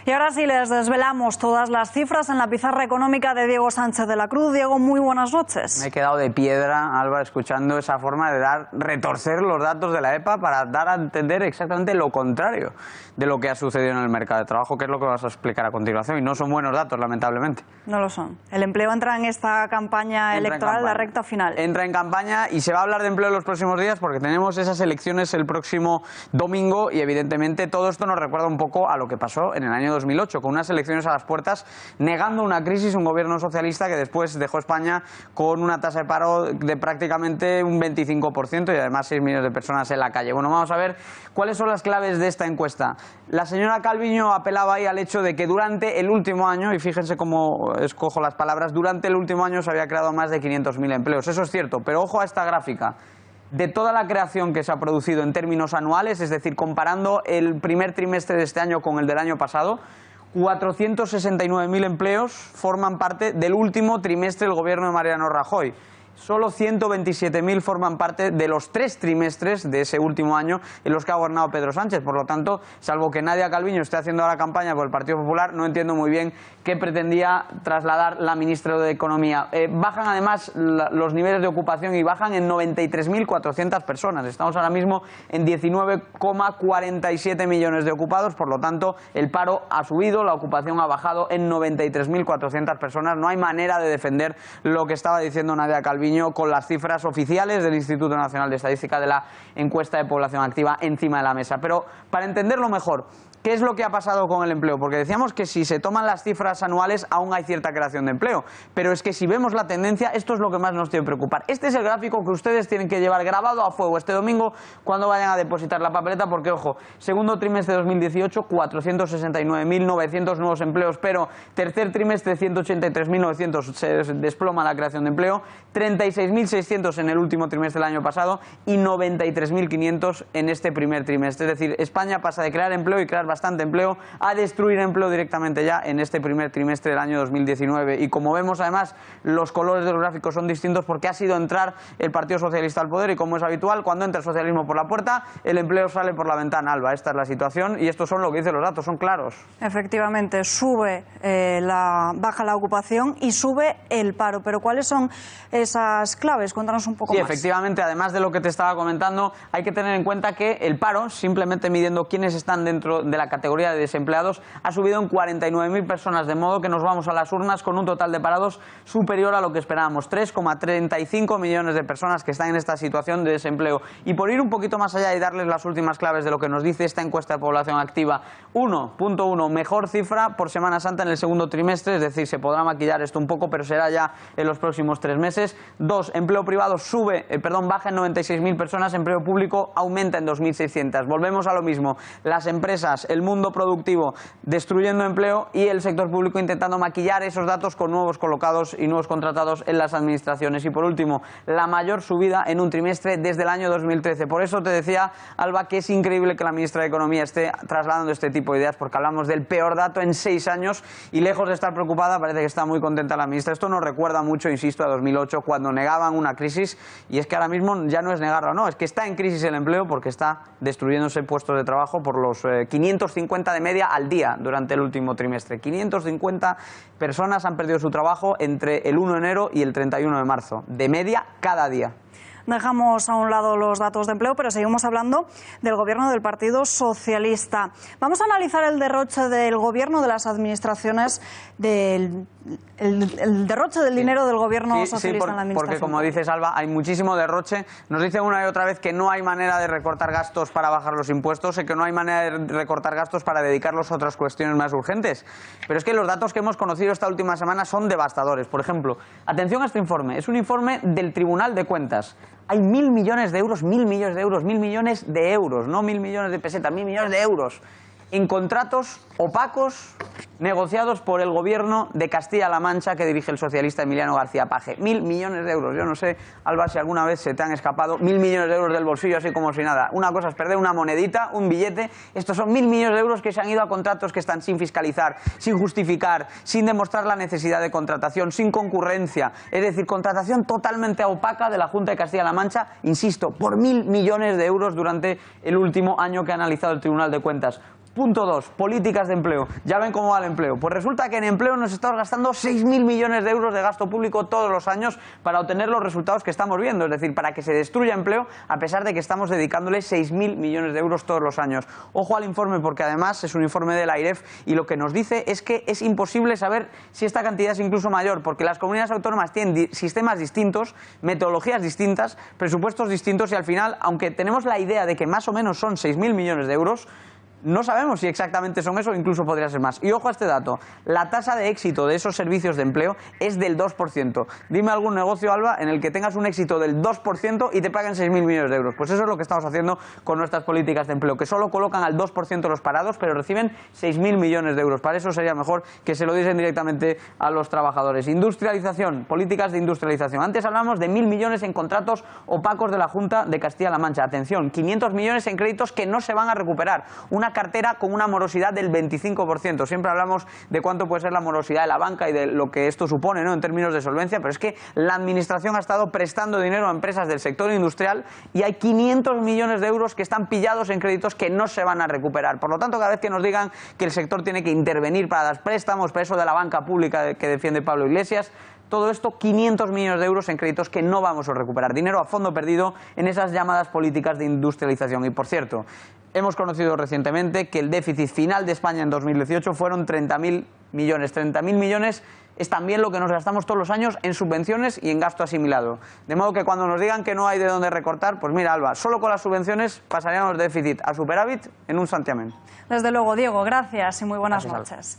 Y ahora sí les desvelamos todas las cifras en la pizarra económica de Diego Sánchez de la Cruz. Diego, muy buenas noches. Me he quedado de piedra, Alba, escuchando esa forma de retorcer los datos de la EPA para dar a entender exactamente lo contrario de lo que ha sucedido en el mercado de trabajo, que es lo que vas a explicar a continuación. Y no son buenos datos, lamentablemente. No lo son. El empleo entra en esta campaña electoral, la recta final. Entra en campaña y se va a hablar de empleo en los próximos días porque tenemos esas elecciones el próximo domingo y evidentemente todo esto nos recuerda un poco a lo que pasó en el año 2008, con unas elecciones a las puertas, negando una crisis, un gobierno socialista que después dejó España con una tasa de paro de prácticamente un 25% y además 6 millones de personas en la calle. Bueno, vamos a ver cuáles son las claves de esta encuesta. La señora Calviño apelaba ahí al hecho de que durante el último año, y fíjense cómo escojo las palabras, durante el último año se había creado más de 500.000 empleos. Eso es cierto, pero ojo a esta gráfica. De toda la creación que se ha producido en términos anuales, es decir, comparando el primer trimestre de este año con el del año pasado, 469.000 empleos forman parte del último trimestre del gobierno de Mariano Rajoy. Solo 127.000 forman parte de los 3 trimestres de ese último año en los que ha gobernado Pedro Sánchez. Por lo tanto, salvo que Nadia Calviño esté haciendo ahora campaña por el Partido Popular, no entiendo muy bien qué pretendía trasladar la ministra de Economía. Bajan además los niveles de ocupación y bajan en 93.400 personas. Estamos ahora mismo en 19,47 millones de ocupados. Por lo tanto, el paro ha subido, la ocupación ha bajado en 93.400 personas. No hay manera de defender lo que estaba diciendo Nadia Calviño con las cifras oficiales del Instituto Nacional de Estadística de la encuesta de población activa encima de la mesa. Pero para entenderlo mejor, ¿qué es lo que ha pasado con el empleo? Porque decíamos que si se toman las cifras anuales aún hay cierta creación de empleo, pero es que si vemos la tendencia, esto es lo que más nos tiene que preocupar. Este es el gráfico que ustedes tienen que llevar grabado a fuego este domingo cuando vayan a depositar la papeleta, porque ojo, segundo trimestre de 2018, 469.900 nuevos empleos, pero tercer trimestre 183.900, se desploma la creación de empleo, 36.600 en el último trimestre del año pasado y 93.500 en este primer trimestre. Es decir, España pasa de crear empleo y crear bastante empleo a destruir empleo directamente ya en este primer trimestre del año 2019. Y como vemos además, los colores de los gráficos son distintos porque ha sido entrar el Partido Socialista al poder y, como es habitual, cuando entra el socialismo por la puerta, el empleo sale por la ventana, Alba. Esta es la situación y estos son lo que dicen los datos, son claros. Efectivamente, baja la ocupación y sube el paro. Pero ¿cuáles son esas claves? Cuéntanos un poco más. Sí, efectivamente, además de lo que te estaba comentando, hay que tener en cuenta que el paro, simplemente midiendo quiénes están dentro de la categoría de desempleados, ha subido en 49.000 personas, de modo que nos vamos a las urnas con un total de parados superior a lo que esperábamos, 3,35 millones de personas que están en esta situación de desempleo. Y por ir un poquito más allá y darles las últimas claves de lo que nos dice esta encuesta de población activa, 1.1, mejor cifra por Semana Santa en el segundo trimestre, es decir, se podrá maquillar esto un poco, pero será ya en los próximos 3 meses. 2, empleo privado baja en 96.000 personas, empleo público aumenta en 2.600. Volvemos a lo mismo, las empresas, el mundo productivo destruyendo empleo y el sector público intentando maquillar esos datos con nuevos colocados y nuevos contratados en las administraciones. Y por último, la mayor subida en un trimestre desde el año 2013. Por eso te decía, Alba, que es increíble que la ministra de Economía esté trasladando este tipo de ideas, porque hablamos del peor dato en 6 años y lejos de estar preocupada parece que está muy contenta la ministra. Esto nos recuerda mucho, insisto, a 2008, cuando negaban una crisis, y es que ahora mismo ya no es negarlo, no, es que está en crisis el empleo porque está destruyéndose puestos de trabajo por los 550 de media al día durante el último trimestre. 550 personas han perdido su trabajo entre el 1 de enero y el 31 de marzo, de media cada día. Dejamos a un lado los datos de empleo, pero seguimos hablando del gobierno del Partido Socialista. Vamos a analizar el derroche del gobierno, de las administraciones, el derroche del dinero del gobierno socialista en la administración. Porque, como dices, Alba, hay muchísimo derroche. Nos dicen una y otra vez que no hay manera de recortar gastos para bajar los impuestos y que no hay manera de recortar gastos para dedicarlos a otras cuestiones más urgentes. Pero es que los datos que hemos conocido esta última semana son devastadores. Por ejemplo, atención a este informe. Es un informe del Tribunal de Cuentas. Hay 1.000 millones de euros, 1.000 millones de euros, 1.000 millones de euros, no 1.000 millones de pesetas, 1.000 millones de euros en contratos opacos negociados por el gobierno de Castilla-La Mancha que dirige el socialista Emiliano García Paje. 1.000 millones de euros. Yo no sé, Alba, si alguna vez se te han escapado 1.000 millones de euros del bolsillo así como si nada. Una cosa es perder una monedita, un billete. Estos son 1.000 millones de euros que se han ido a contratos que están sin fiscalizar, sin justificar, sin demostrar la necesidad de contratación, sin concurrencia. Es decir, contratación totalmente opaca de la Junta de Castilla-La Mancha, insisto, por 1.000 millones de euros durante el último año que ha analizado el Tribunal de Cuentas. Punto 2, políticas de empleo. Ya ven cómo va el empleo. Pues resulta que en empleo nos estamos gastando 6.000 millones de euros de gasto público todos los años para obtener los resultados que estamos viendo. Es decir, para que se destruya empleo a pesar de que estamos dedicándole 6.000 millones de euros todos los años. Ojo al informe porque además es un informe de la AIREF y lo que nos dice es que es imposible saber si esta cantidad es incluso mayor porque las comunidades autónomas tienen sistemas distintos, metodologías distintas, presupuestos distintos y al final, aunque tenemos la idea de que más o menos son 6.000 millones de euros, no sabemos si exactamente son eso o incluso podría ser más. Y ojo a este dato, la tasa de éxito de esos servicios de empleo es del 2%. Dime algún negocio, Alba, en el que tengas un éxito del 2% y te paguen 6.000 millones de euros. Pues eso es lo que estamos haciendo con nuestras políticas de empleo, que solo colocan al 2% los parados, pero reciben 6.000 millones de euros. Para eso sería mejor que se lo diesen directamente a los trabajadores. Industrialización, políticas de industrialización. Antes hablamos de 1.000 millones en contratos opacos de la Junta de Castilla-La Mancha. Atención, 500 millones en créditos que no se van a recuperar. Una cartera con una morosidad del 25%. Siempre hablamos de cuánto puede ser la morosidad de la banca y de lo que esto supone, ¿no?, en términos de solvencia, pero es que la administración ha estado prestando dinero a empresas del sector industrial y hay 500 millones de euros que están pillados en créditos que no se van a recuperar. Por lo tanto, cada vez que nos digan que el sector tiene que intervenir para dar préstamos, para eso de la banca pública que defiende Pablo Iglesias, todo esto, 500 millones de euros en créditos que no vamos a recuperar. Dinero a fondo perdido en esas llamadas políticas de industrialización. Y por cierto, hemos conocido recientemente que el déficit final de España en 2018 fueron 30.000 millones. 30.000 millones es también lo que nos gastamos todos los años en subvenciones y en gasto asimilado. De modo que cuando nos digan que no hay de dónde recortar, pues mira, Alba, solo con las subvenciones pasaríamos de déficit a superávit en un santiamén. Desde luego, Diego, gracias y muy buenas noches.